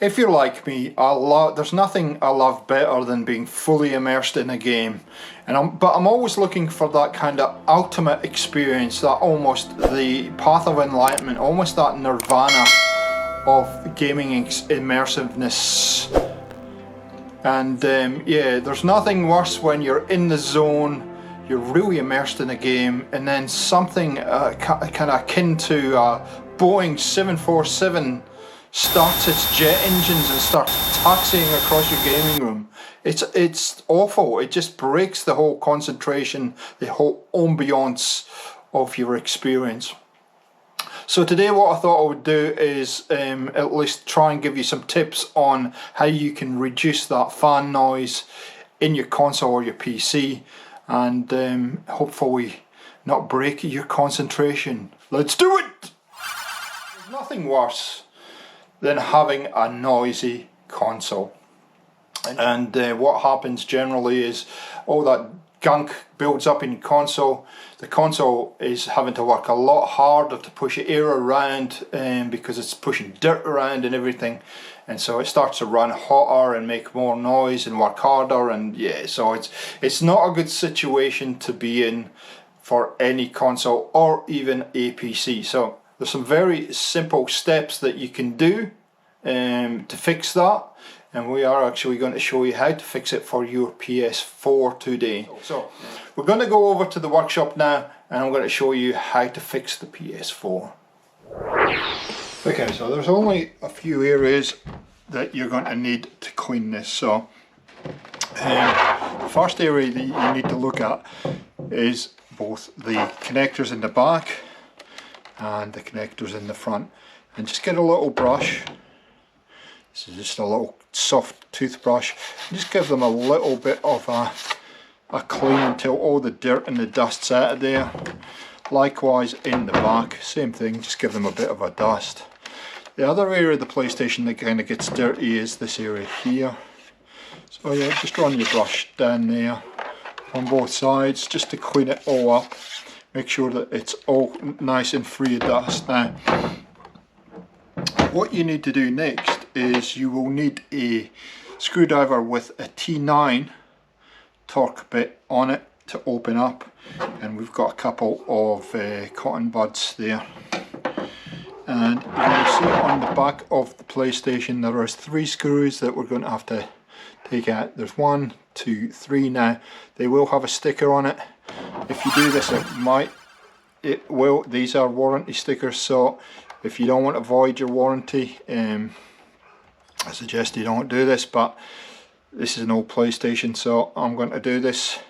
If you're like me, there's nothing I love better than being fully immersed in a game, but I'm always looking for that kind of ultimate experience, that almost the path of enlightenment, almost that nirvana of gaming immersiveness. And yeah, there's nothing worse when you're in the zone, you're really immersed in a game, and then something kind of akin to Boeing 747 starts its jet engines and starts taxiing across your gaming room. It's awful. It just breaks the whole concentration, the whole ambiance of your experience. So today what I thought I would do is at least try and give you some tips on how you can reduce that fan noise in your console or your PC, and hopefully not break your concentration. Let's do it! There's nothing worse than having a noisy console. And what happens generally is all that gunk builds up in your console. The console is having to work a lot harder to push air around because it's pushing dirt around and everything, and so it starts to run hotter and make more noise and work harder, and yeah, so it's not a good situation to be in for any console or even a PC. So there's some very simple steps that you can do to fix that, and we are actually going to show you how to fix it for your PS4 today. So we're going to go over to the workshop now, and I'm going to show you how to fix the PS4. Okay, so there's only a few areas that you're going to need to clean this. So the first area that you need to look at is both the connectors in the back and the connectors in the front, and just get a little brush. This is just a little soft toothbrush, and just give them a little bit of a clean until all the dirt and the dust's out of there. Likewise in the back, same thing, just give them a bit of a dust. The other area of the PlayStation that kind of gets dirty is this area here. So yeah, just run your brush down there on both sides just to clean it all up. Make sure that it's all nice and free of dust. Now, what you need to do next is you will need a screwdriver with a T9 torque bit on it to open up, and we've got a couple of cotton buds there. And you will see on the back of the PlayStation there is 3 screws that we're going to have to take out. There's 1, 2, 3 now. They will have a sticker on it. If you do this, it will. These are warranty stickers, so if you don't want to void your warranty, I suggest you don't do this, but this is an old PlayStation, so I'm going to do this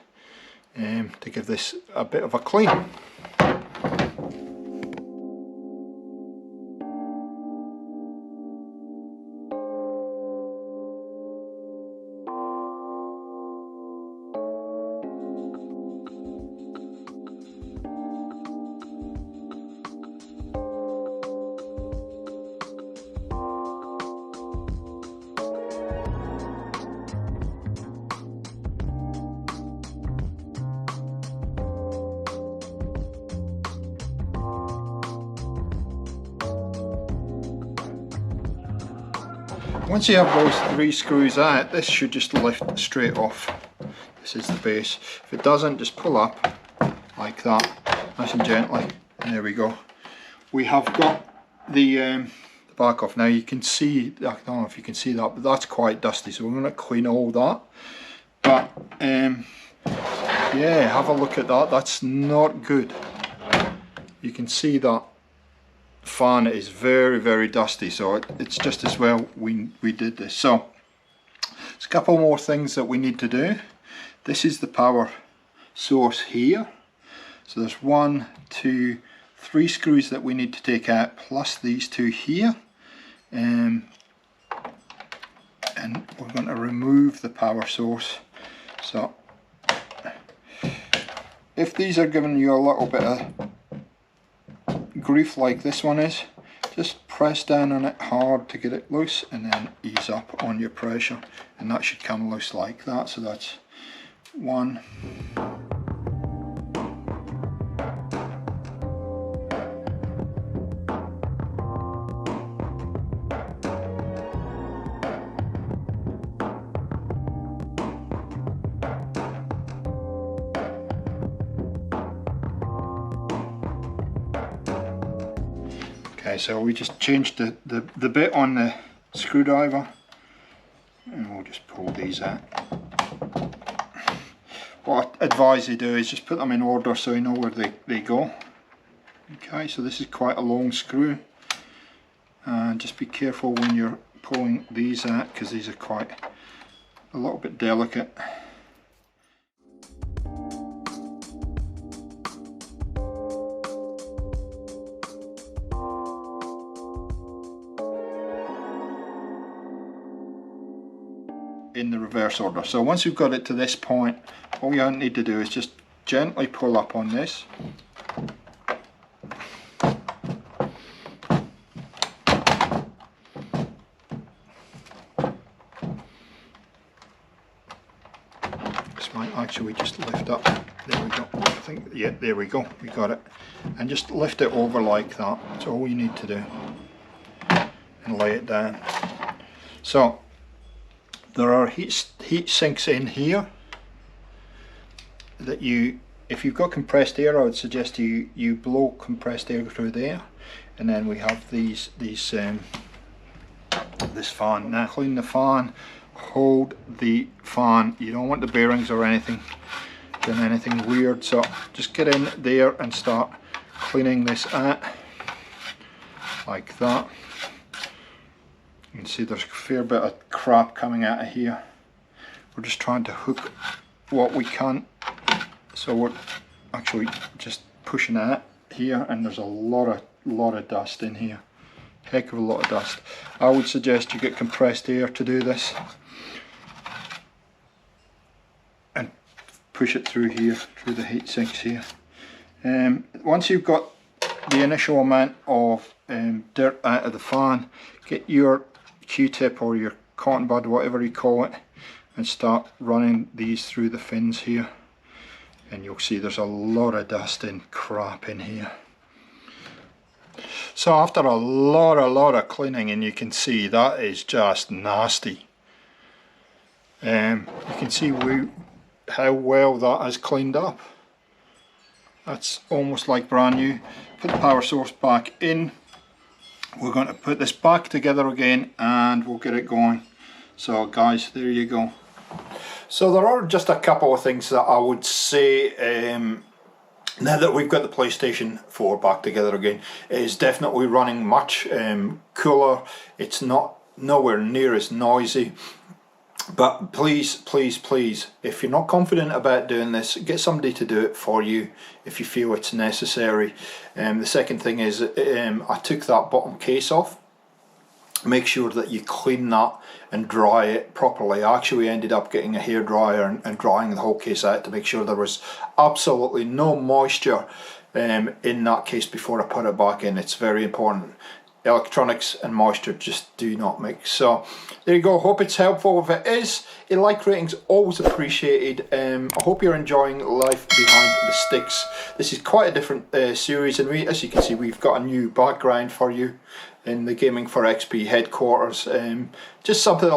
to give this a bit of a clean. Once you have those 3 screws out, this should just lift straight off. This is the base. If it doesn't, just pull up like that, nice and gently, and there we go. We have got the back off. Now you can see, I don't know if you can see that, but that's quite dusty, so we're going to clean all that. But yeah, have a look at that. That's not good. You can see that fan is very dusty, so it's just as well we did this. So there's a couple more things that we need to do. This is the power source here, so there's 1, 2, 3 screws that we need to take out, plus these 2 here, and we're going to remove the power source. So if these are giving you a little bit of grief like this one is, just press down on it hard to get it loose, and then ease up on your pressure, and that should come loose like that. So that's 1, Okay, so we just changed the bit on the screwdriver, and we'll just pull these out. What I advise you do is just put them in order so you know where they go. Okay, so this is quite a long screw, and just be careful when you're pulling these out because these are quite a little bit delicate. In the reverse order. So once you've got it to this point, all you need to do is just gently pull up on this. This might actually just lift up. There we go. I think, yeah, there we go. We got it. And just lift it over like that. That's all you need to do. And lay it down. So there are heat sinks in here that if you've got compressed air, I would suggest you blow compressed air through there, and then we have this fan. Now clean the fan, hold the fan. You don't want the bearings or anything doing anything weird, so just get in there and start cleaning this out like that. You can see there's a fair bit of crap coming out of here. We're just trying to hook what we can, so we're actually just pushing out here, and there's a lot of dust in here. Heck of a lot of dust. I would suggest you get compressed air to do this and push it through here, through the heat sinks here. Once you've got the initial amount of dirt out of the fan, get your Q-tip or your cotton bud, whatever you call it, and start running these through the fins here, and you'll see there's a lot of dust and crap in here. So after a lot of cleaning, and you can see that is just nasty. You can see how well that has cleaned up. That's almost like brand new. Put the power source back in. We're going to put this back together again and we'll get it going. So guys, there you go. So there are just a couple of things that I would say now that we've got the PlayStation 4 back together again. It is definitely running much cooler. It's not nowhere near as noisy. But please, if you're not confident about doing this, get somebody to do it for you if you feel it's necessary. The second thing is, I took that bottom case off. Make sure that you clean that and dry it properly. I actually ended up getting a hairdryer and drying the whole case out to make sure there was absolutely no moisture in that case before I put it back in. It's very important. Electronics and moisture just do not mix. So there you go. Hope it's helpful. If it is, a like rating's always appreciated. I hope you're enjoying life behind the sticks. This is quite a different series, and as you can see, we've got a new background for you in the Gaming for XP headquarters. Just something